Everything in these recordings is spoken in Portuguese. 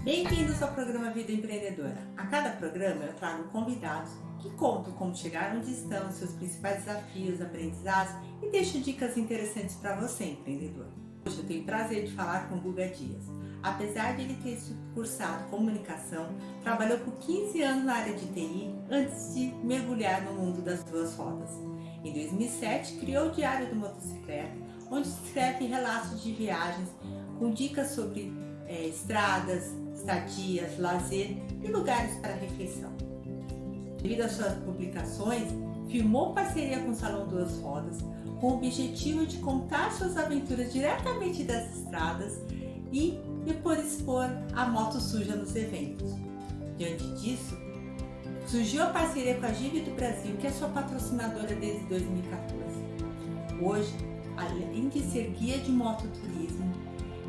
Bem-vindos ao programa Vida Empreendedora. A cada programa eu trago convidados que contam como chegaram onde estão, seus principais desafios, aprendizados e deixo dicas interessantes para você, empreendedor. Hoje eu tenho o prazer de falar com o Guga Dias. Apesar de ele ter cursado comunicação, trabalhou por 15 anos na área de TI antes de mergulhar no mundo das duas rodas. Em 2007, criou o Diário do Motocicleta, onde escreve relatos de viagens com dicas sobre estradas, estadias, lazer e lugares para refeição. Devido às suas publicações, firmou parceria com o Salão Duas Rodas, com o objetivo de contar suas aventuras diretamente das estradas e depois expor a moto suja nos eventos. Diante disso, surgiu a parceria com a Give do Brasil, que é sua patrocinadora desde 2014. Hoje, além de ser guia de mototurismo,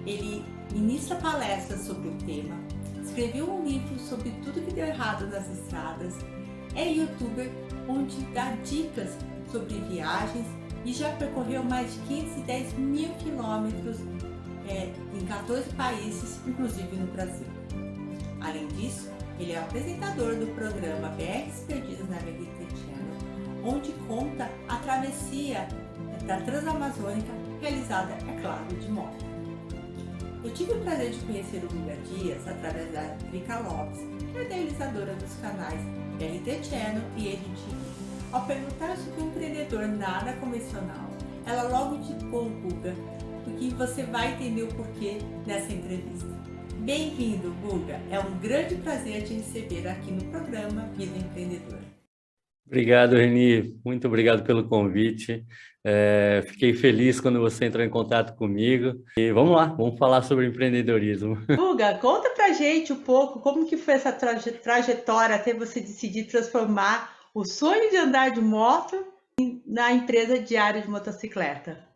ele ministra palestras sobre o tema, escreveu um livro sobre tudo que deu errado nas estradas, é youtuber onde dá dicas sobre viagens e já percorreu mais de 510 mil quilômetros em 14 países, inclusive no Brasil. Além disso, ele é apresentador do programa BRs Perdidos na RT Channel, onde conta a travessia da Transamazônica, realizada, é claro, de moto. Eu tive o prazer de conhecer o Guga Dias através da Drica Lopes, que é idealizadora dos canais RT Channel e EduTV. Ao perguntar sobre um empreendedor nada convencional, ela logo indicou o Guga, porque você vai entender o porquê nessa entrevista. Bem-vindo, Guga! É um grande prazer te receber aqui no programa Vida Empreendedora. Obrigado, Reni. Muito obrigado pelo convite. Fiquei feliz quando você entrou em contato comigo. E vamos lá, vamos falar sobre empreendedorismo. Guga, conta pra gente um pouco como que foi essa trajetória até você decidir transformar o sonho de andar de moto na empresa Diário de Motocicleta.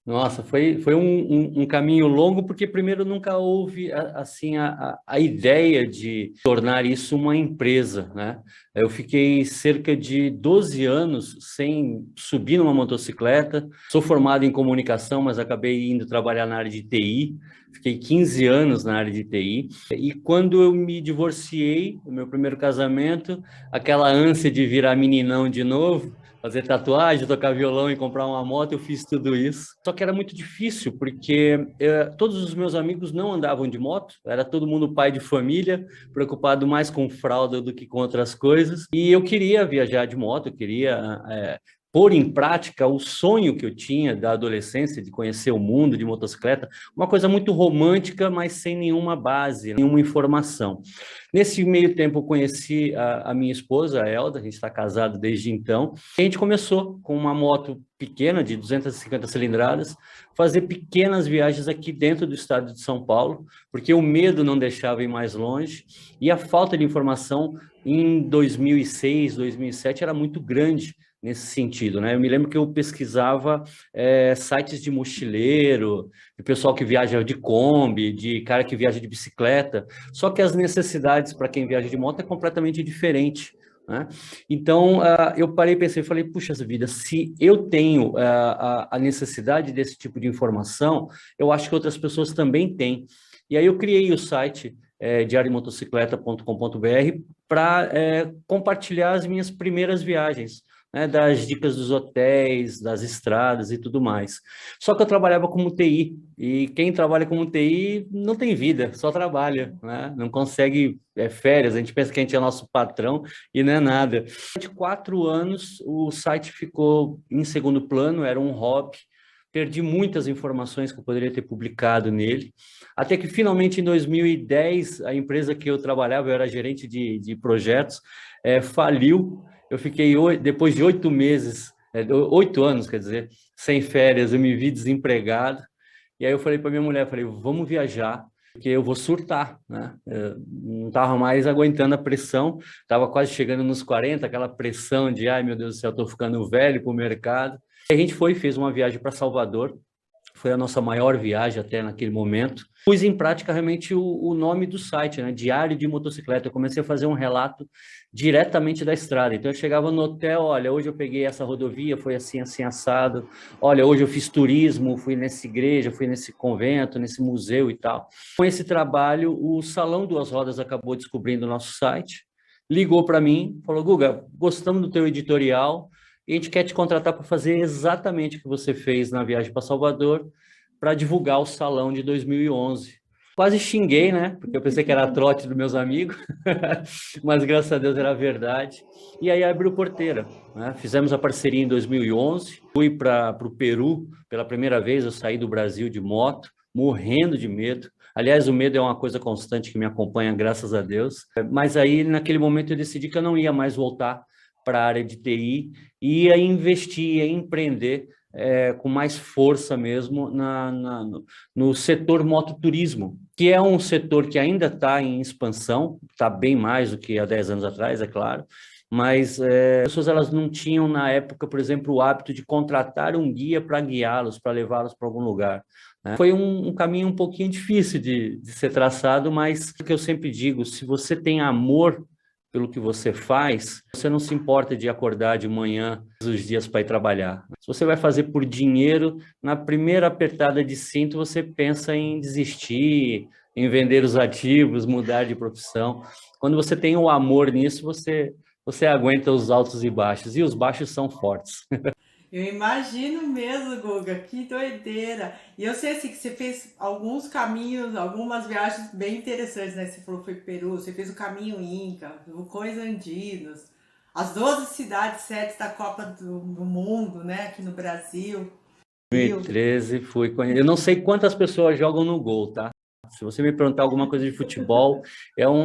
Nossa, foi um caminho longo, porque primeiro nunca houve assim, a ideia de tornar isso uma empresa, né? Eu fiquei cerca de 12 anos sem subir numa motocicleta. Sou formado em comunicação, mas acabei indo trabalhar na área de TI. Fiquei 15 anos na área de TI. E quando eu me divorciei, no meu primeiro casamento, aquela ânsia de virar meninão de novo, fazer tatuagem, tocar violão e comprar uma moto, eu fiz tudo isso. Só que era muito difícil, porque todos os meus amigos não andavam de moto, era todo mundo pai de família, preocupado mais com fralda do que com outras coisas, e eu queria viajar de moto, eu queria pôr em prática o sonho que eu tinha da adolescência, de conhecer o mundo de motocicleta, uma coisa muito romântica, mas sem nenhuma base, nenhuma informação. Nesse meio tempo, eu conheci a minha esposa, a Elda, a gente está casado desde então. A gente começou com uma moto pequena, de 250 cilindradas, fazer pequenas viagens aqui dentro do estado de São Paulo, porque o medo não deixava ir mais longe, e a falta de informação em 2006, 2007 era muito grande nesse sentido, né? Eu me lembro que eu pesquisava sites de mochileiro, de pessoal que viaja de Kombi, de cara que viaja de bicicleta, só que as necessidades para quem viaja de moto é completamente diferente, né? Então, eu parei e pensei, falei, puxa vida, se eu tenho a necessidade desse tipo de informação, eu acho que outras pessoas também têm. E aí eu criei o site diariomotocicleta.com.br para compartilhar as minhas primeiras viagens, né, das dicas dos hotéis, das estradas e tudo mais. Só que eu trabalhava como TI, e quem trabalha como TI não tem vida, só trabalha, né? Não consegue férias, a gente pensa que a gente é nosso patrão e não é nada. Durante 4 anos, o site ficou em segundo plano, era um hobby, perdi muitas informações que eu poderia ter publicado nele, até que finalmente em 2010, a empresa que eu trabalhava, eu era gerente de projetos, faliu. Eu fiquei, depois de 8 meses, 8 anos, quer dizer, sem férias, eu me vi desempregado. E aí eu falei para minha mulher, falei, vamos viajar, porque eu vou surtar, né? Eu não estava mais aguentando a pressão, estava quase chegando nos 40, aquela pressão de, ai meu Deus do céu, estou ficando velho para o mercado. E a gente fez uma viagem para Salvador, foi a nossa maior viagem até naquele momento. Pus em prática realmente o nome do site, né? Diário de Motocicleta. Eu comecei a fazer um relato diretamente da estrada. Então eu chegava no hotel, olha, hoje eu peguei essa rodovia, foi assim, assim, assado. Olha, hoje eu fiz turismo, fui nessa igreja, fui nesse convento, nesse museu e tal. Com esse trabalho, o Salão Duas Rodas acabou descobrindo o nosso site, ligou para mim, falou, Guga, gostamos do teu editorial, e a gente quer te contratar para fazer exatamente o que você fez na viagem para Salvador, para divulgar o salão de 2011. Quase xinguei, né? Porque eu pensei que era trote dos meus amigos, mas graças a Deus era verdade. E aí abriu porteira, né? Fizemos a parceria em 2011, fui para o Peru pela primeira vez, eu saí do Brasil de moto, morrendo de medo. Aliás, o medo é uma coisa constante que me acompanha, graças a Deus. Mas aí, naquele momento, eu decidi que eu não ia mais voltar para a área de TI, e ia investir, ia empreender com mais força mesmo no setor mototurismo, que é um setor que ainda está em expansão, está bem mais do que há 10 anos atrás, é claro, mas as pessoas elas não tinham, na época, por exemplo, o hábito de contratar um guia para guiá-los, para levá-los para algum lugar. Foi um caminho um pouquinho difícil de ser traçado, mas o que eu sempre digo, se você tem amor pelo que você faz, você não se importa de acordar de manhã todos os dias para ir trabalhar. Se você vai fazer por dinheiro, na primeira apertada de cinto, você pensa em desistir, em vender os ativos, mudar de profissão. Quando você tem o amor nisso, você aguenta os altos e baixos, e os baixos são fortes. Eu imagino mesmo, Guga, que doideira. E eu sei assim que você fez alguns caminhos, algumas viagens bem interessantes, né? Você falou que foi pro Peru, você fez o caminho Inca, o Coisa Andinos, as 12 cidades sedes da Copa do Mundo, né? Aqui no Brasil. Rio. 2013 fui conhecer. Eu não sei quantas pessoas jogam no gol, tá? Se você me perguntar alguma coisa de futebol,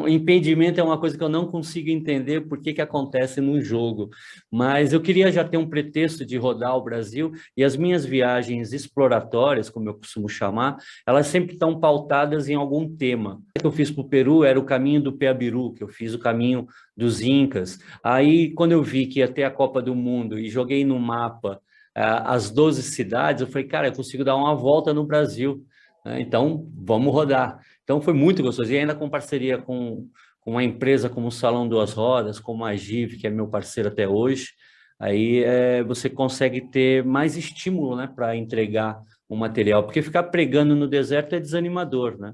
impedimento é uma coisa que eu não consigo entender por que acontece no jogo. Mas eu queria já ter um pretexto de rodar o Brasil, e as minhas viagens exploratórias, como eu costumo chamar, elas sempre estão pautadas em algum tema. O que eu fiz para o Peru era o caminho do Peabiru, que eu fiz o caminho dos Incas. Aí, quando eu vi que ia ter a Copa do Mundo e joguei no mapa as 12 cidades, eu falei, cara, eu consigo dar uma volta no Brasil, né? Então, vamos rodar. Então, foi muito gostoso. E ainda com parceria com uma empresa como o Salão Duas Rodas, como a GIV, que é meu parceiro até hoje, aí você consegue ter mais estímulo, né, para entregar o material, porque ficar pregando no deserto é desanimador, né?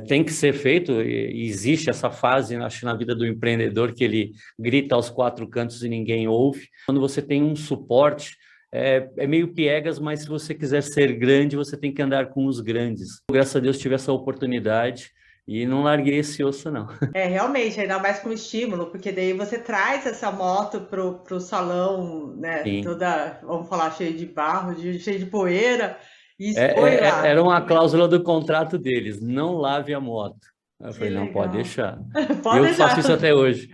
Tem que ser feito, e existe essa fase, acho, na vida do empreendedor, que ele grita aos quatro cantos e ninguém ouve. Quando você tem um suporte, é meio piegas, mas se você quiser ser grande, você tem que andar com os grandes. Graças a Deus tive essa oportunidade e não larguei esse osso, não. Realmente, ainda mais com estímulo, porque daí você traz essa moto pro salão, né? Sim. Toda, vamos falar, cheia de barro, cheia de poeira, e expõe Era lá. uma cláusula do contrato deles, não lave a moto. Eu Que falei, não, pode legal. deixar. Pode Eu faço deixar. isso até hoje.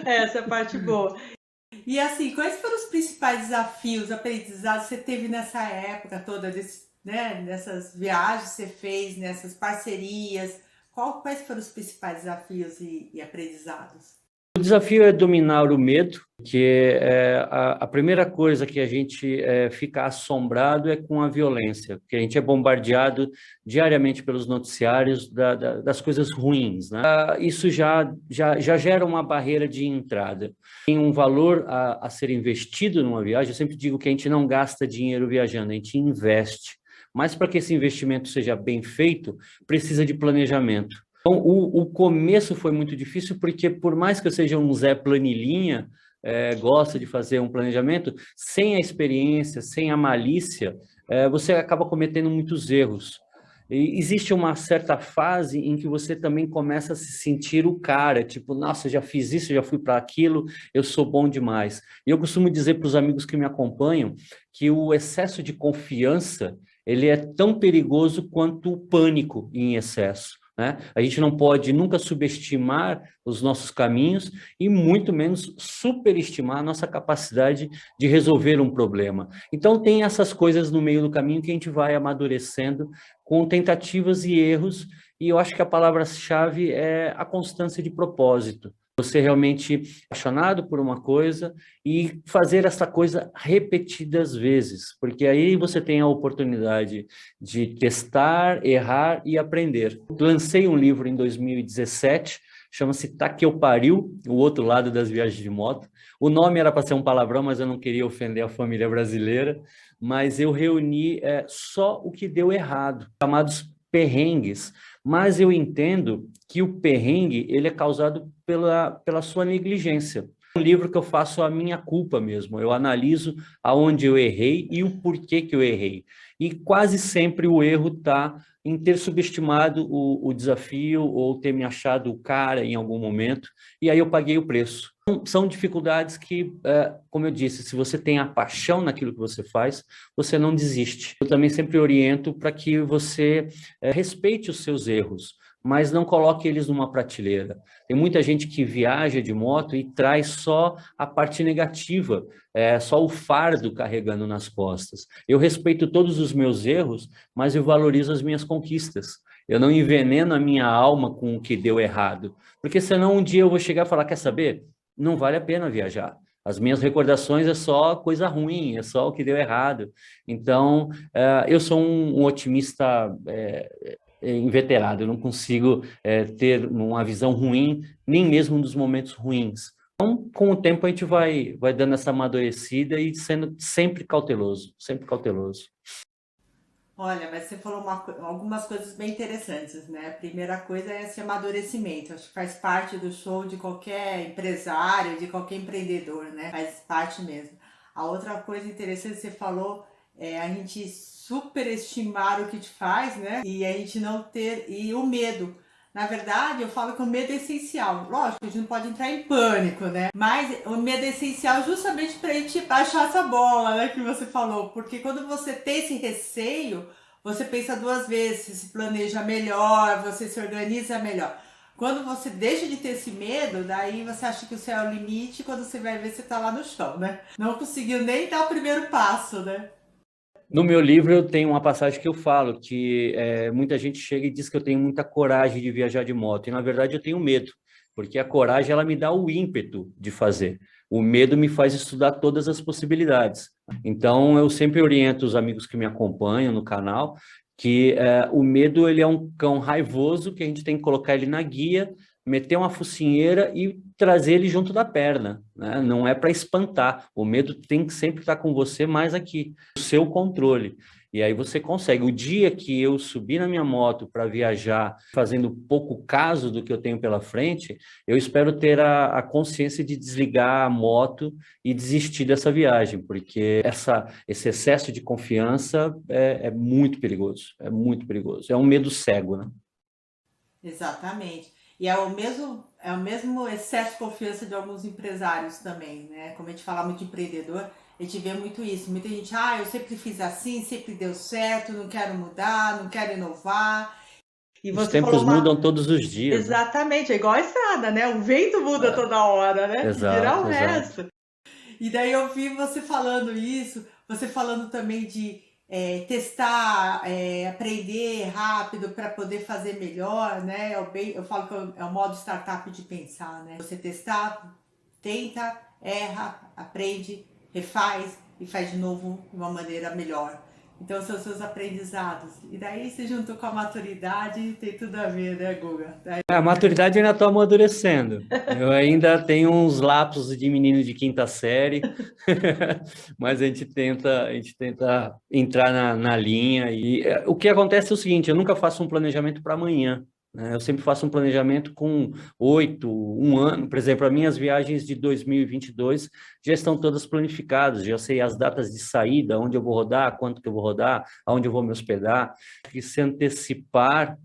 Essa é a parte boa. E assim, quais foram os principais desafios, aprendizados que você teve nessa época toda, né, nessas viagens que você fez, nessas parcerias? Quais foram os principais desafios e aprendizados? O desafio é dominar o medo, que a primeira coisa que a gente fica assombrado é com a violência, porque a gente é bombardeado diariamente pelos noticiários das coisas ruins, né? Isso já gera uma barreira de entrada. Tem um valor a ser investido numa viagem. Eu sempre digo que a gente não gasta dinheiro viajando, a gente investe. Mas para que esse investimento seja bem feito, precisa de planejamento. Então, o começo foi muito difícil, porque por mais que eu seja um Zé Planilhinha, gosta de fazer um planejamento, sem a experiência, sem a malícia, você acaba cometendo muitos erros. E existe uma certa fase em que você também começa a se sentir o cara, tipo, nossa, já fiz isso, já fui para aquilo, eu sou bom demais. E eu costumo dizer para os amigos que me acompanham que o excesso de confiança, ele é tão perigoso quanto o pânico em excesso, né? A gente não pode nunca subestimar os nossos caminhos e muito menos superestimar a nossa capacidade de resolver um problema. Então tem essas coisas no meio do caminho que a gente vai amadurecendo com tentativas e erros, e eu acho que a palavra-chave é a constância de propósito. Você realmente apaixonado por uma coisa e fazer essa coisa repetidas vezes, porque aí você tem a oportunidade de testar, errar e aprender. Lancei um livro em 2017, chama-se Tá Que Eu Pariu, o outro lado das viagens de moto. O nome era para ser um palavrão, mas eu não queria ofender a família brasileira, mas eu reuni só o que deu errado, chamados perrengues, mas eu entendo que o perrengue ele é causado pela sua negligência. É um livro que eu faço a minha culpa mesmo, eu analiso aonde eu errei e o porquê que eu errei. E quase sempre o erro está em ter subestimado o desafio ou ter me achado o cara em algum momento, e aí eu paguei o preço. São dificuldades que, como eu disse, se você tem a paixão naquilo que você faz, você não desiste. Eu também sempre oriento para que você respeite os seus erros, mas não coloque eles numa prateleira. Tem muita gente que viaja de moto e traz só a parte negativa, só o fardo carregando nas costas. Eu respeito todos os meus erros, mas eu valorizo as minhas conquistas. Eu não enveneno a minha alma com o que deu errado, porque senão um dia eu vou chegar e falar, quer saber? Não vale a pena viajar. As minhas recordações é só coisa ruim, é só o que deu errado. Então, eu sou um otimista inveterado, eu não consigo ter uma visão ruim, nem mesmo dos momentos ruins. Então, com o tempo, a gente vai dando essa amadurecida e sendo sempre cauteloso, sempre cauteloso. Olha, mas você falou algumas coisas bem interessantes, né? A primeira coisa é esse amadurecimento. Acho que faz parte do show de qualquer empresário, de qualquer empreendedor, né? Faz parte mesmo. A outra coisa interessante que você falou é a gente superestimar o que te faz, né? E a gente não ter. E o medo. Na verdade, eu falo que o medo é essencial. Lógico, a gente não pode entrar em pânico, né? Mas o medo é essencial justamente para a gente baixar essa bola, né? Que você falou. Porque quando você tem esse receio, você pensa duas vezes, você se planeja melhor, você se organiza melhor. Quando você deixa de ter esse medo, daí você acha que o céu é o limite, e quando você vai ver, você tá lá no chão, né? Não conseguiu nem dar o primeiro passo, né? No meu livro eu tenho uma passagem que eu falo que muita gente chega e diz que eu tenho muita coragem de viajar de moto, e na verdade eu tenho medo, porque a coragem ela me dá o ímpeto de fazer. O medo me faz estudar todas as possibilidades. Então eu sempre oriento os amigos que me acompanham no canal que o medo ele é um cão raivoso que a gente tem que colocar ele na guia, meter uma focinheira e trazer ele junto da perna, né? Não é para espantar. O medo tem que sempre estar com você mais aqui, o seu controle. E aí você consegue. O dia que eu subir na minha moto para viajar, fazendo pouco caso do que eu tenho pela frente, eu espero ter a consciência de desligar a moto e desistir dessa viagem, porque esse excesso de confiança é muito perigoso. É muito perigoso. É um medo cego, né? Exatamente. E é o mesmo excesso de confiança de alguns empresários também, né? Como a gente fala muito de empreendedor, a gente vê muito isso. Muita gente, eu sempre fiz assim, sempre deu certo, não quero mudar, não quero inovar. E Os você falou tempos uma. mudam todos os dias, né? Exatamente, é igual a estrada, né? O vento muda toda hora, né? Que dirá o Exato, exato. resto. E daí eu vi você falando isso, você falando também de testar, aprender rápido para poder fazer melhor, né? Eu falo que é o modo startup de pensar, né? Você testar, tenta, erra, aprende, refaz e faz de novo de uma maneira melhor. Então são seus aprendizados. E daí se juntou com a maturidade, tem tudo a ver, né, Guga? A maturidade eu ainda estou amadurecendo. Eu ainda tenho uns lapsos de menino de quinta série, mas a gente tenta entrar na linha. E o que acontece é o seguinte: eu nunca faço um planejamento para amanhã, né? Eu sempre faço um planejamento com 1 ano. Por exemplo, as minhas viagens de 2022 já estão todas planificadas, já sei as datas de saída, onde eu vou rodar, quanto que eu vou rodar, aonde eu vou me hospedar. E se antecipar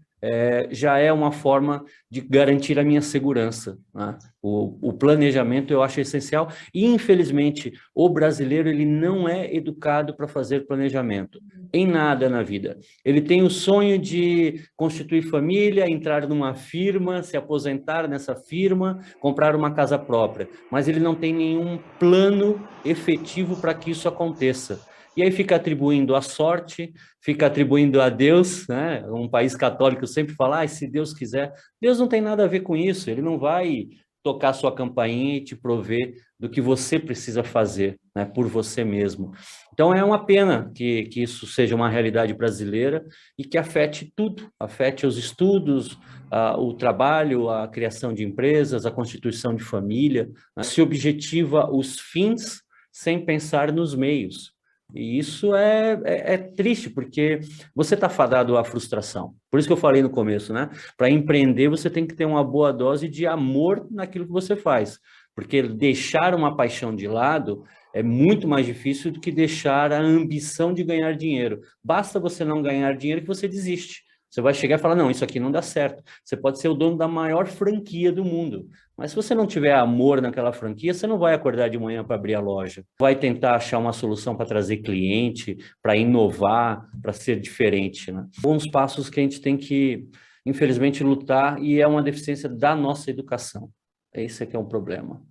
já é uma forma de garantir a minha segurança, né? O planejamento eu acho essencial e, infelizmente, o brasileiro ele não é educado para fazer planejamento em nada na vida. Ele tem o sonho de constituir família, entrar numa firma, se aposentar nessa firma, comprar uma casa própria, mas ele não tem nenhum plano efetivo para que isso aconteça. E aí fica atribuindo a sorte, fica atribuindo a Deus, né? Um país católico sempre fala, se Deus quiser. Deus não tem nada a ver com isso, ele não vai tocar sua campainha e te prover do que você precisa fazer, né, por você mesmo. Então, é uma pena que isso seja uma realidade brasileira e que afete tudo, afete os estudos, o trabalho, a criação de empresas, a constituição de família, né? Se objetiva os fins sem pensar nos meios. E isso é triste, porque você está fadado à frustração. Por isso que eu falei no começo, né? Para empreender, você tem que ter uma boa dose de amor naquilo que você faz. Porque deixar uma paixão de lado é muito mais difícil do que deixar a ambição de ganhar dinheiro. Basta você não ganhar dinheiro que você desiste. Você vai chegar e falar, não, isso aqui não dá certo. Você pode ser o dono da maior franquia do mundo, mas se você não tiver amor naquela franquia, você não vai acordar de manhã para abrir a loja. Vai tentar achar uma solução para trazer cliente, para inovar, para ser diferente, né? Alguns passos que a gente tem que, infelizmente, lutar, e é uma deficiência da nossa educação. Esse aqui é um problema.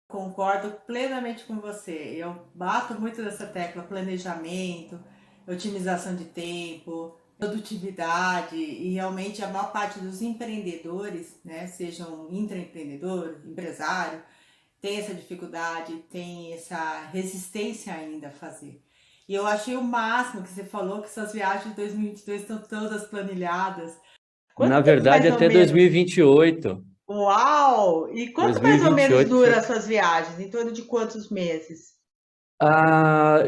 Concordo plenamente com você. Eu bato muito nessa tecla: planejamento, otimização de tempo, produtividade, e realmente a maior parte dos empreendedores, né, sejam intraempreendedor, empresário, tem essa dificuldade, tem essa resistência ainda a fazer. E eu achei o máximo que você falou, que suas viagens de 2022 estão todas planilhadas. Na verdade, até 2028. Uau! E quanto mais ou menos dura as suas viagens? Em torno de quantos meses?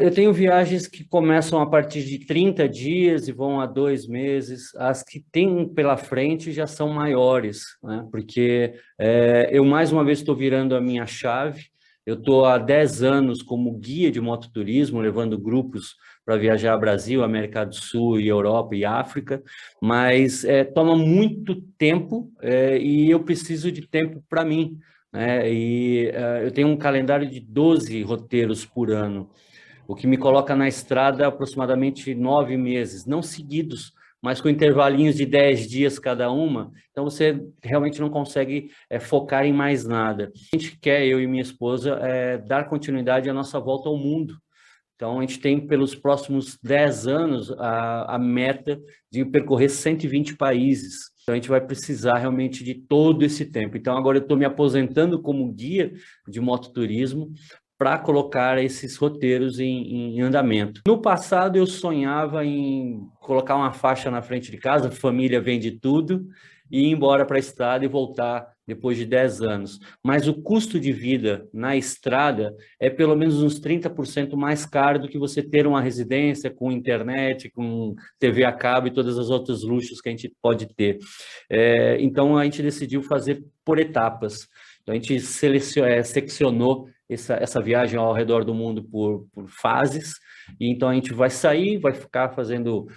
Eu tenho viagens que começam a partir de 30 dias e vão a 2 meses. As que tem pela frente já são maiores, né? Porque eu, mais uma vez, estou virando a minha chave. Eu estou há 10 anos como guia de mototurismo, levando grupos para viajar ao Brasil, América do Sul, e Europa e África, mas toma muito tempo e eu preciso de tempo para mim, né? Eu tenho um calendário de 12 roteiros por ano, o que me coloca na estrada aproximadamente 9 meses, não seguidos, mas com intervalinhos de 10 dias cada uma. Então, você realmente não consegue focar em mais nada. A gente quer, eu e minha esposa, dar continuidade à nossa volta ao mundo. Então, a gente tem, pelos próximos 10 anos, a meta de percorrer 120 países. Então, a gente vai precisar realmente de todo esse tempo. Então, agora eu estou me aposentando como guia de mototurismo para colocar esses roteiros em andamento. No passado, eu sonhava em colocar uma faixa na frente de casa, família vende tudo, e ir embora para a estrada e voltar depois de 10 anos. Mas o custo de vida na estrada é pelo menos uns 30% mais caro do que você ter uma residência com internet, com TV a cabo e todas as outros luxos que a gente pode ter. Então, a gente decidiu fazer por etapas. Então, a gente seccionou essa viagem ao redor do mundo por fases, e então a gente vai sair, vai ficar fazendo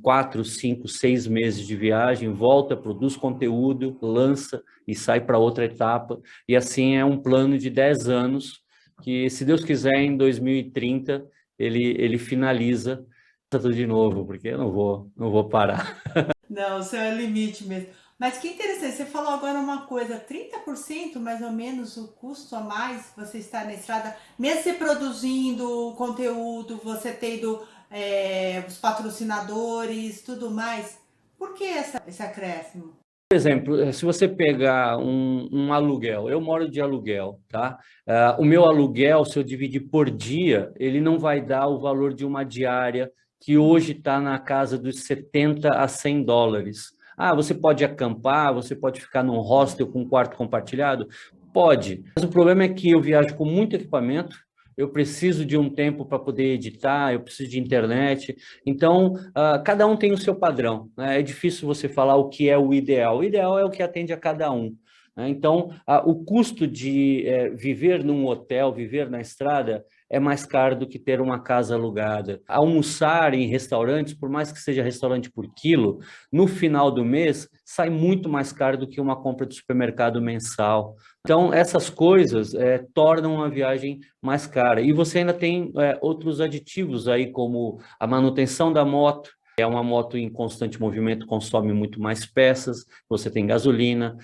4, 5, 6 meses de viagem, volta, produz conteúdo, lança e sai para outra etapa, e assim é um plano de 10 anos, que, se Deus quiser, em 2030, ele finaliza tudo de novo, porque eu não vou parar. Não, o céu é o limite mesmo. Mas que interessante, você falou agora uma coisa: 30% mais ou menos o custo a mais você estar na estrada, mesmo você produzindo conteúdo, você tendo os patrocinadores, tudo mais. Por que esse acréscimo? Por exemplo, se você pegar um aluguel, eu moro de aluguel, tá? O meu aluguel, se eu dividir por dia, ele não vai dar o valor de uma diária, que hoje está na casa dos 70 a 100 dólares. Você pode acampar, você pode ficar num hostel com um quarto compartilhado? Pode, mas o problema é que eu viajo com muito equipamento, eu preciso de um tempo para poder editar, eu preciso de internet. Então, cada um tem o seu padrão, né? É difícil você falar o que é o ideal. O ideal é o que atende a cada um, né? Então, o custo de viver num hotel, viver na estrada, é mais caro do que ter uma casa alugada. Almoçar em restaurantes, por mais que seja restaurante por quilo, no final do mês, sai muito mais caro do que uma compra de supermercado mensal. Então, essas coisas tornam a viagem mais cara. E você ainda tem outros aditivos aí, como a manutenção da moto. É uma moto em constante movimento, consome muito mais peças, você tem gasolina.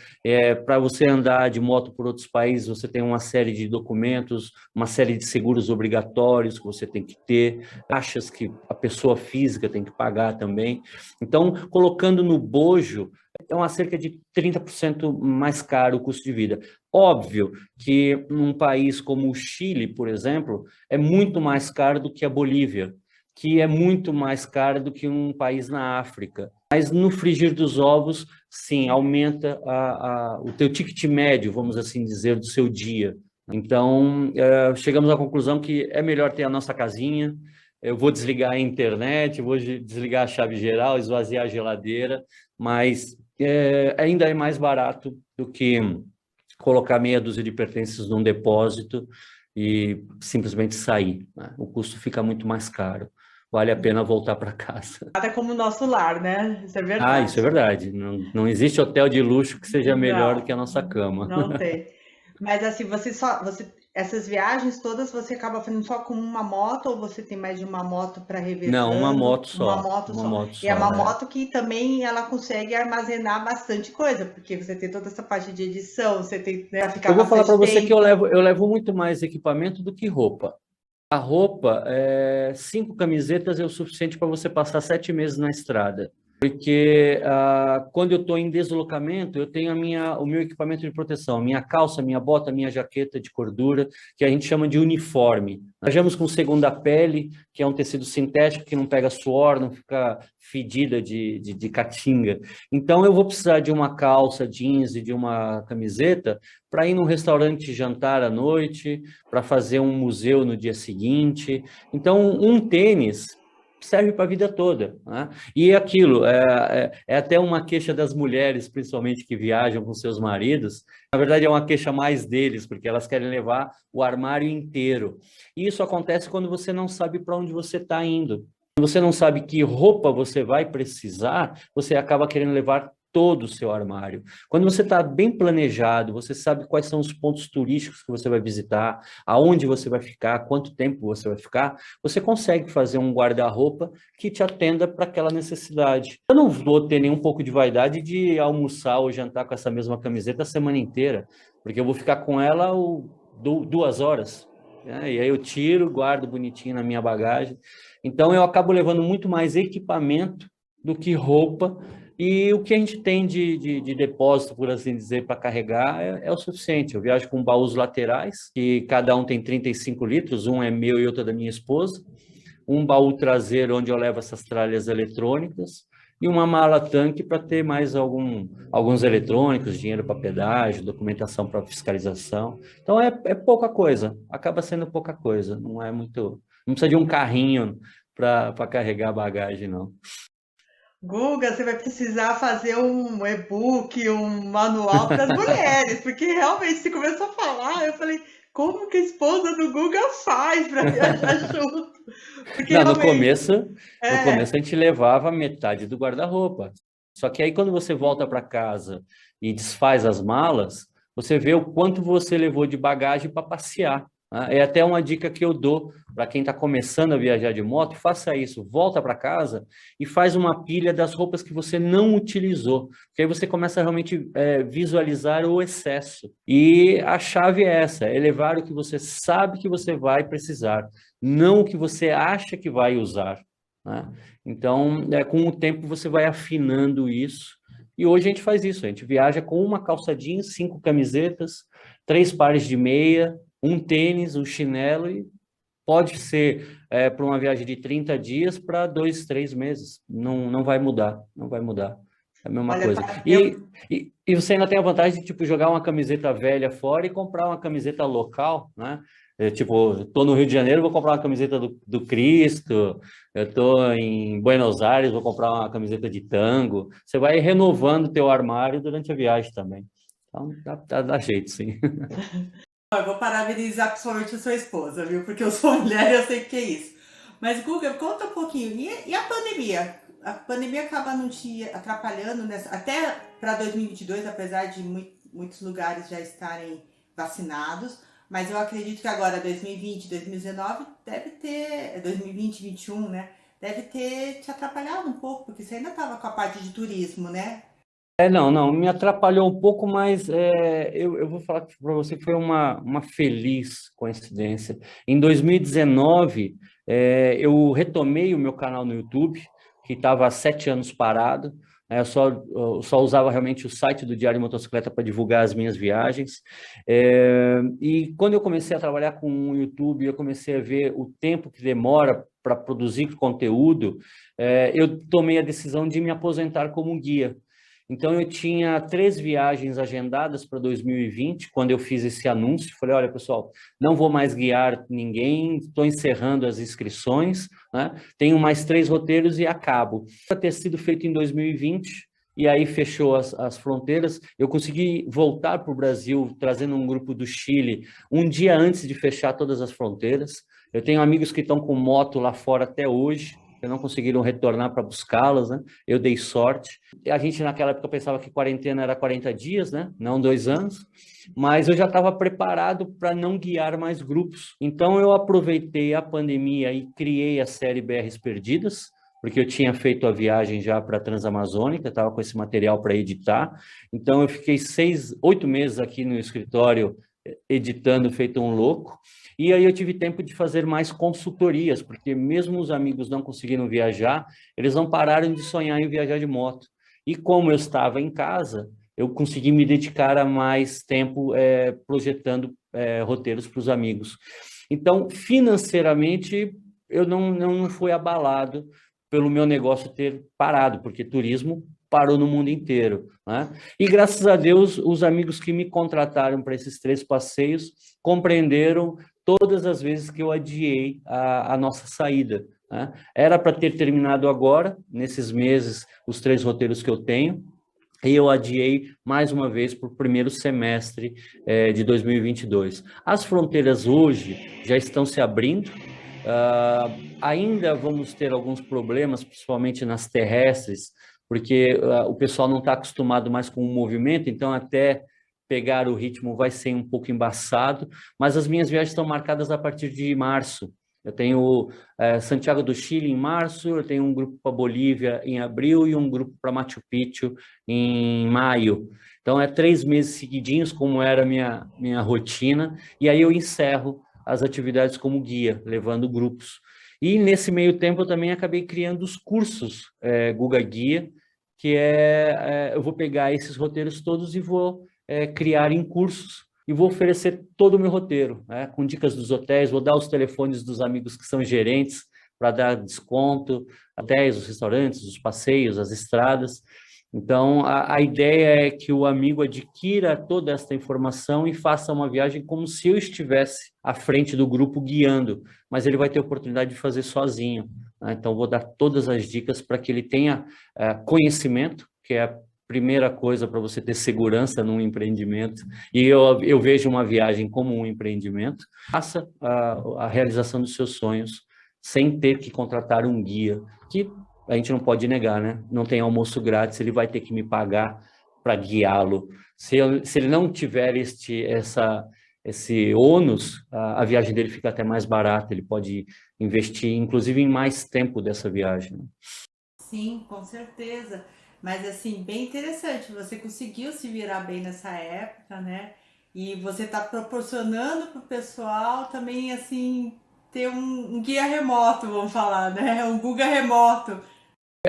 Para você andar de moto por outros países, você tem uma série de documentos, uma série de seguros obrigatórios que você tem que ter, taxas que a pessoa física tem que pagar também. Então, colocando no bojo, é uma cerca de 30% mais caro o custo de vida. Óbvio que num país como o Chile, por exemplo, é muito mais caro do que a Bolívia, que é muito mais caro do que um país na África. Mas no frigir dos ovos, sim, aumenta o teu ticket médio, vamos assim dizer, do seu dia. Então, chegamos à conclusão que é melhor ter a nossa casinha. Eu vou desligar a internet, vou desligar a chave geral, esvaziar a geladeira, mas ainda é mais barato do que colocar meia dúzia de pertences num depósito e simplesmente sair, né? O custo fica muito mais caro. Vale a pena voltar para casa. Nada como o nosso lar, né? Isso é Ah, isso é verdade. verdade. Não existe hotel de luxo que seja melhor do que a Não, nossa cama. não tem. Mas assim, essas viagens todas você acaba fazendo só com uma moto ou você tem mais de uma moto para Não, uma revezando? moto Uma só. moto Uma só. moto E é só, uma moto que também ela consegue armazenar bastante coisa, porque você tem toda essa parte de edição, você tem, né, pra ficar Eu vou falar para bastante você que tempo. eu levo muito mais equipamento do que roupa. A roupa, 5 camisetas é o suficiente para você passar 7 meses na estrada. Porque quando eu estou em deslocamento, eu tenho o meu equipamento de proteção, minha calça, minha bota, minha jaqueta de cordura, que a gente chama de uniforme. Nós viajamos com segunda pele, que é um tecido sintético que não pega suor, não fica fedida de caatinga. Então, eu vou precisar de uma calça jeans e de uma camiseta para ir num restaurante jantar à noite, para fazer um museu no dia seguinte. Então, um tênis serve para a vida toda, né? E aquilo, é até uma queixa das mulheres, principalmente que viajam com seus maridos. Na verdade, é uma queixa mais deles, porque elas querem levar o armário inteiro. E isso acontece quando você não sabe para onde você está indo. Quando você não sabe que roupa você vai precisar, você acaba querendo levar todo o seu armário. Quando você está bem planejado, você sabe quais são os pontos turísticos que você vai visitar, aonde você vai ficar, quanto tempo você vai ficar, você consegue fazer um guarda-roupa que te atenda para aquela necessidade. Eu não vou ter nenhum pouco de vaidade de almoçar ou jantar com essa mesma camiseta a semana inteira, porque eu vou ficar com ela 2 horas. Né? E aí eu tiro, guardo bonitinho na minha bagagem. Então eu acabo levando muito mais equipamento do que roupa, e o que a gente tem de depósito, por assim dizer, para carregar é o suficiente. Eu viajo com baús laterais, que cada um tem 35 litros, um é meu e outro é da minha esposa. Um baú traseiro onde eu levo essas tralhas eletrônicas e uma mala tanque para ter mais alguns eletrônicos, dinheiro para pedágio, documentação para fiscalização. Então é pouca coisa, acaba sendo pouca coisa, não é muito. Não precisa de um carrinho para carregar a bagagem, não. Guga, você vai precisar fazer um e-book, um manual para as mulheres, porque realmente você começou a falar, eu falei, como que a esposa do Guga faz para viajar junto? Porque Não, realmente, no é, começo a gente levava metade do guarda-roupa. Só que aí quando você volta para casa e desfaz as malas, você vê o quanto você levou de bagagem para passear. Né? É até uma dica que eu dou para quem está começando a viajar de moto: faça isso, volta para casa e faz uma pilha das roupas que você não utilizou, porque aí você começa a realmente visualizar o excesso. E a chave é essa: é levar o que você sabe que você vai precisar, não o que você acha que vai usar. Né? Então, com o tempo você vai afinando isso. E hoje a gente faz isso, a gente viaja com uma calça jeans, 5 camisetas, 3 pares de meia, um tênis, um chinelo, e pode ser para uma viagem de 30 dias para 2, 3 meses. Não vai mudar, não vai mudar. É a mesma olha, coisa. E você ainda tem a vantagem de tipo, jogar uma camiseta velha fora e comprar uma camiseta local, né? Tipo, estou no Rio de Janeiro, vou comprar uma camiseta do Cristo. Eu estou em Buenos Aires, vou comprar uma camiseta de tango. Você vai renovando o teu armário durante a viagem também. Então, dá jeito, sim. eu vou parabenizar principalmente a sua esposa, viu? Porque eu sou mulher e eu sei o que é isso. Mas, Guga, conta um pouquinho. E a pandemia? A pandemia acaba não te atrapalhando nessa, até para 2022, apesar de muitos lugares já estarem vacinados. Mas eu acredito que agora, 2020, 2019, deve ter, 2020, 2021, né? deve ter te atrapalhado um pouco, porque você ainda estava com a parte de turismo, né? Não, me atrapalhou um pouco, mas eu vou falar para você que foi uma feliz coincidência. Em 2019, eu retomei o meu canal no YouTube, que estava há 7 anos parado. Eu só usava realmente o site do Diário Motocicleta para divulgar as minhas viagens. E quando eu comecei a trabalhar com o YouTube, eu comecei a ver o tempo que demora para produzir conteúdo, eu tomei a decisão de me aposentar como guia. Então, eu tinha 3 viagens agendadas para 2020, quando eu fiz esse anúncio. Falei, olha, pessoal, não vou mais guiar ninguém, estou encerrando as inscrições, né? Tenho mais 3 roteiros e acabo. Para ter sido feito em 2020, e aí fechou as fronteiras, eu consegui voltar para o Brasil, trazendo um grupo do Chile, um dia antes de fechar todas as fronteiras. Eu tenho amigos que estão com moto lá fora até hoje, que não conseguiram retornar para buscá-las, né? Eu dei sorte. A gente, naquela época, pensava que quarentena era 40 dias, né? Não 2 anos. Mas eu já estava preparado para não guiar mais grupos. Então, eu aproveitei a pandemia e criei a série BRs Perdidas, porque eu tinha feito a viagem já para a Transamazônica, estava com esse material para editar. Então, eu fiquei 8 meses aqui no escritório editando, feito um louco. E aí eu tive tempo de fazer mais consultorias, porque mesmo os amigos não conseguiram viajar, eles não pararam de sonhar em viajar de moto. E como eu estava em casa, eu consegui me dedicar a mais tempo projetando roteiros para os amigos. Então, financeiramente, eu não fui abalado pelo meu negócio ter parado, porque turismo parou no mundo inteiro, né? E graças a Deus, os amigos que me contrataram para esses 3 passeios compreenderam todas as vezes que eu adiei a nossa saída, né? Era para ter terminado agora, nesses meses, os 3 roteiros que eu tenho, e eu adiei mais uma vez para o primeiro semestre de 2022. As fronteiras hoje já estão se abrindo, ainda vamos ter alguns problemas, principalmente nas terrestres, porque o pessoal não está acostumado mais com o movimento, então até pegar o ritmo vai ser um pouco embaçado, mas as minhas viagens estão marcadas a partir de março. Eu tenho Santiago do Chile em março, eu tenho um grupo para Bolívia em abril e um grupo para Machu Picchu em maio. Então, 3 meses seguidinhos, como era a minha rotina, e aí eu encerro as atividades como guia, levando grupos. E nesse meio tempo eu também acabei criando os cursos Guga Guia, que eu vou pegar esses roteiros todos e vou criar em cursos e vou oferecer todo o meu roteiro, né, com dicas dos hotéis, vou dar os telefones dos amigos que são gerentes para dar desconto, hotéis, os restaurantes, os passeios, as estradas. Então, a ideia é que o amigo adquira toda esta informação e faça uma viagem como se eu estivesse à frente do grupo guiando, mas ele vai ter a oportunidade de fazer sozinho, né? Então, vou dar todas as dicas para que ele tenha conhecimento, que é a primeira coisa para você ter segurança num empreendimento, e eu vejo uma viagem como um empreendimento. Faça a realização dos seus sonhos sem ter que contratar um guia, que a gente não pode negar, né? Não tem almoço grátis, ele vai ter que me pagar para guiá-lo. Se ele não tiver esse ônus, a viagem dele fica até mais barata, ele pode investir, inclusive, em mais tempo dessa viagem. Sim, com certeza. Mas assim, bem interessante, você conseguiu se virar bem nessa época, né? E você está proporcionando para o pessoal também, assim, ter um guia remoto, vamos falar, né? Um Guga remoto.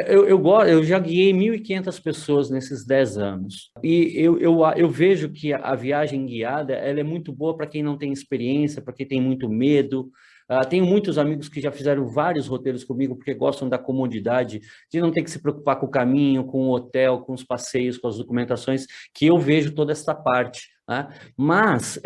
Eu já guiei 1.500 pessoas nesses 10 anos. E eu vejo que a viagem guiada ela é muito boa para quem não tem experiência, para quem tem muito medo. Tenho muitos amigos que já fizeram vários roteiros comigo porque gostam da comodidade, de não ter que se preocupar com o caminho, com o hotel, com os passeios, com as documentações, que eu vejo toda essa parte, né? Mas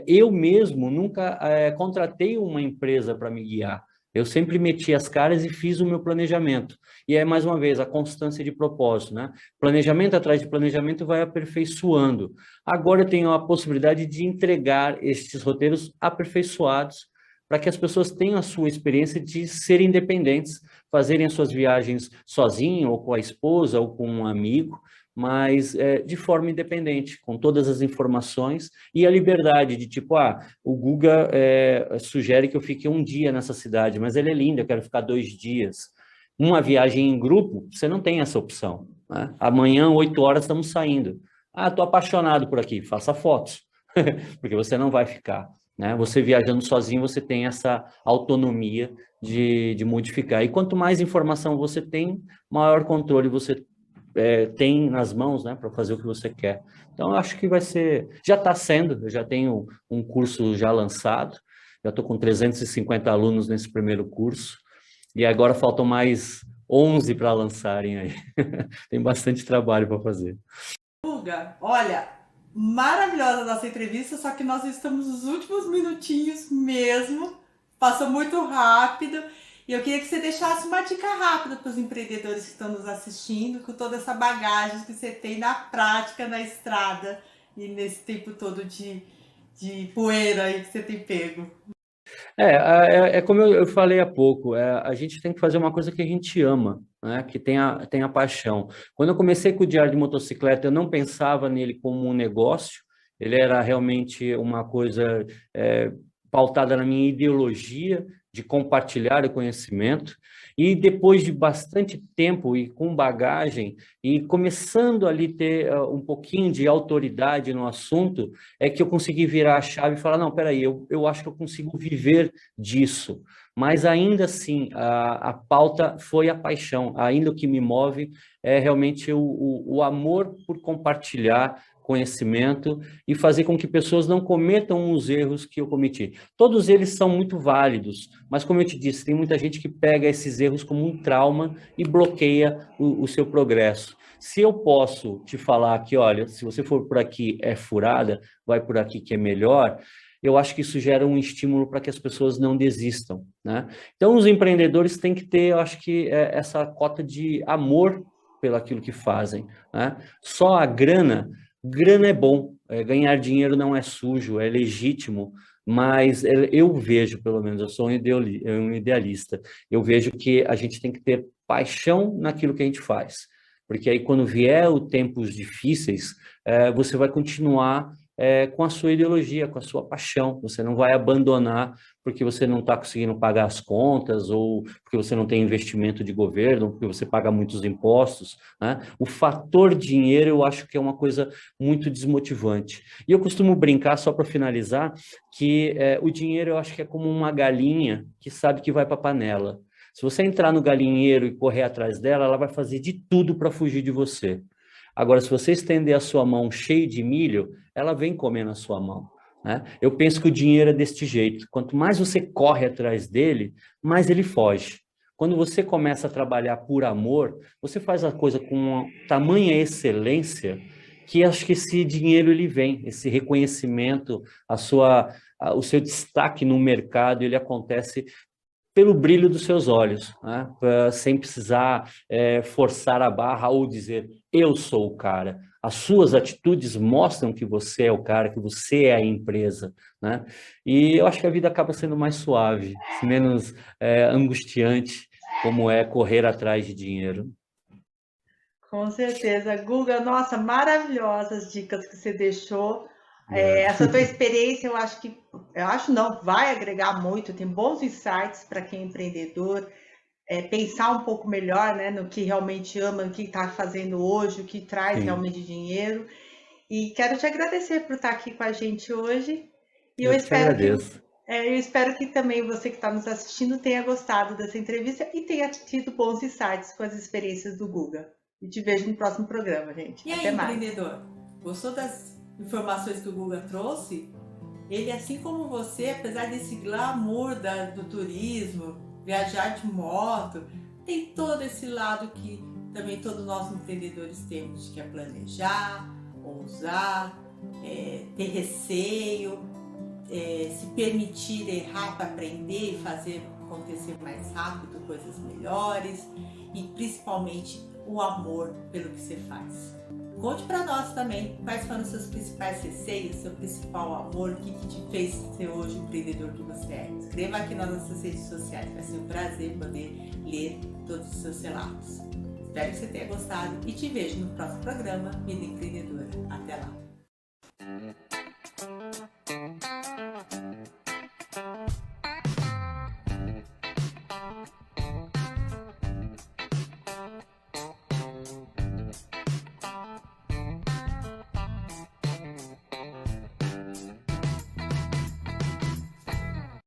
eu mesmo nunca contratei uma empresa para me guiar. Eu sempre meti as caras e fiz o meu planejamento. E é, mais uma vez, a constância de propósito, né? Planejamento atrás de planejamento vai aperfeiçoando. Agora eu tenho a possibilidade de entregar estes roteiros aperfeiçoados para que as pessoas tenham a sua experiência de serem independentes, fazerem as suas viagens sozinho, ou com a esposa, ou com um amigo, mas de forma independente, com todas as informações e a liberdade de tipo, o Guga sugere que eu fique um dia nessa cidade, mas ele é lindo, eu quero ficar 2 dias. Uma viagem em grupo, você não tem essa opção, né? Amanhã, 8 horas, estamos saindo. Ah, estou apaixonado por aqui, faça fotos, porque você não vai ficar, né? Você viajando sozinho, você tem essa autonomia de modificar. E quanto mais informação você tem, maior controle você tem nas mãos, né, para fazer o que você quer. Então, eu acho que vai ser, já está sendo, eu já tenho um curso já lançado, já estou com 350 alunos nesse primeiro curso, e agora faltam mais 11 para lançarem aí. Tem bastante trabalho para fazer. Guga, olha, maravilhosa a nossa entrevista, só que nós estamos nos últimos minutinhos mesmo, passou muito rápido, e eu queria que você deixasse uma dica rápida para os empreendedores que estão nos assistindo, com toda essa bagagem que você tem na prática, na estrada, e nesse tempo todo de poeira aí que você tem pego. É como eu falei há pouco, a gente tem que fazer uma coisa que a gente ama, né? Que tenha paixão. Quando eu comecei com o Diário de Motocicleta, eu não pensava nele como um negócio, ele era realmente uma coisa pautada na minha ideologia de compartilhar o conhecimento, e depois de bastante tempo e com bagagem, e começando ali ter um pouquinho de autoridade no assunto, é que eu consegui virar a chave e falar, não, peraí, eu acho que eu consigo viver disso. Mas ainda assim, a pauta foi a paixão, ainda o que me move é realmente o amor por compartilhar conhecimento e fazer com que pessoas não cometam os erros que eu cometi. Todos eles são muito válidos, mas como eu te disse, tem muita gente que pega esses erros como um trauma e bloqueia o seu progresso. Se eu posso te falar que, olha, se você for por aqui é furada, vai por aqui que é melhor, eu acho que isso gera um estímulo para que as pessoas não desistam, né? Então, os empreendedores têm que ter, eu acho que, essa cota de amor pelaquilo que fazem, né? Só a grana é bom, ganhar dinheiro não é sujo, é legítimo, mas eu vejo, pelo menos, eu sou um idealista, eu vejo que a gente tem que ter paixão naquilo que a gente faz, porque aí quando vier os tempos difíceis, você vai continuar com a sua ideologia, com a sua paixão, você não vai abandonar porque você não está conseguindo pagar as contas, ou porque você não tem investimento de governo, ou porque você paga muitos impostos, né? O fator dinheiro eu acho que é uma coisa muito desmotivante. E eu costumo brincar, só para finalizar, que o dinheiro eu acho que é como uma galinha que sabe que vai para a panela. Se você entrar no galinheiro e correr atrás dela, ela vai fazer de tudo para fugir de você. Agora, se você estender a sua mão cheia de milho, ela vem comer na sua mão, né? Eu penso que o dinheiro é deste jeito. Quanto mais você corre atrás dele, mais ele foge. Quando você começa a trabalhar por amor, você faz a coisa com uma tamanha excelência que acho que esse dinheiro ele vem, esse reconhecimento, o seu destaque no mercado, ele acontece pelo brilho dos seus olhos, né? Sem precisar forçar a barra ou dizer, eu sou o cara. As suas atitudes mostram que você é o cara, que você é a empresa, né? E eu acho que a vida acaba sendo mais suave, menos angustiante, como é correr atrás de dinheiro. Com certeza. Guga, nossa, maravilhosas dicas que você deixou. Obrigado. Essa tua experiência, eu acho não, vai agregar muito, tem bons insights para quem é empreendedor, pensar um pouco melhor, né, no que realmente ama, no que está fazendo hoje, o que traz Sim, realmente dinheiro. E quero te agradecer por estar aqui com a gente hoje. E eu que te agradeço. eu espero que também você que está nos assistindo tenha gostado dessa entrevista e tenha tido bons insights com as experiências do Guga. E te vejo no próximo programa, gente. E aí, Até mais. empreendedor? Gostou das informações que o Guga trouxe? Ele, assim como você, apesar desse glamour do turismo, viajar de moto, tem todo esse lado que também todos nós empreendedores temos, que é planejar, ousar, ter receio, se permitir errar para aprender e fazer acontecer mais rápido coisas melhores, e principalmente o amor pelo que você faz. Conte para nós também quais foram os seus principais receios, seu principal amor, o que te fez ser hoje o empreendedor que você é. Escreva aqui nas nossas redes sociais, vai ser um prazer poder ler todos os seus relatos. Espero que você tenha gostado e te vejo no próximo programa Vida Empreendedora. Até lá!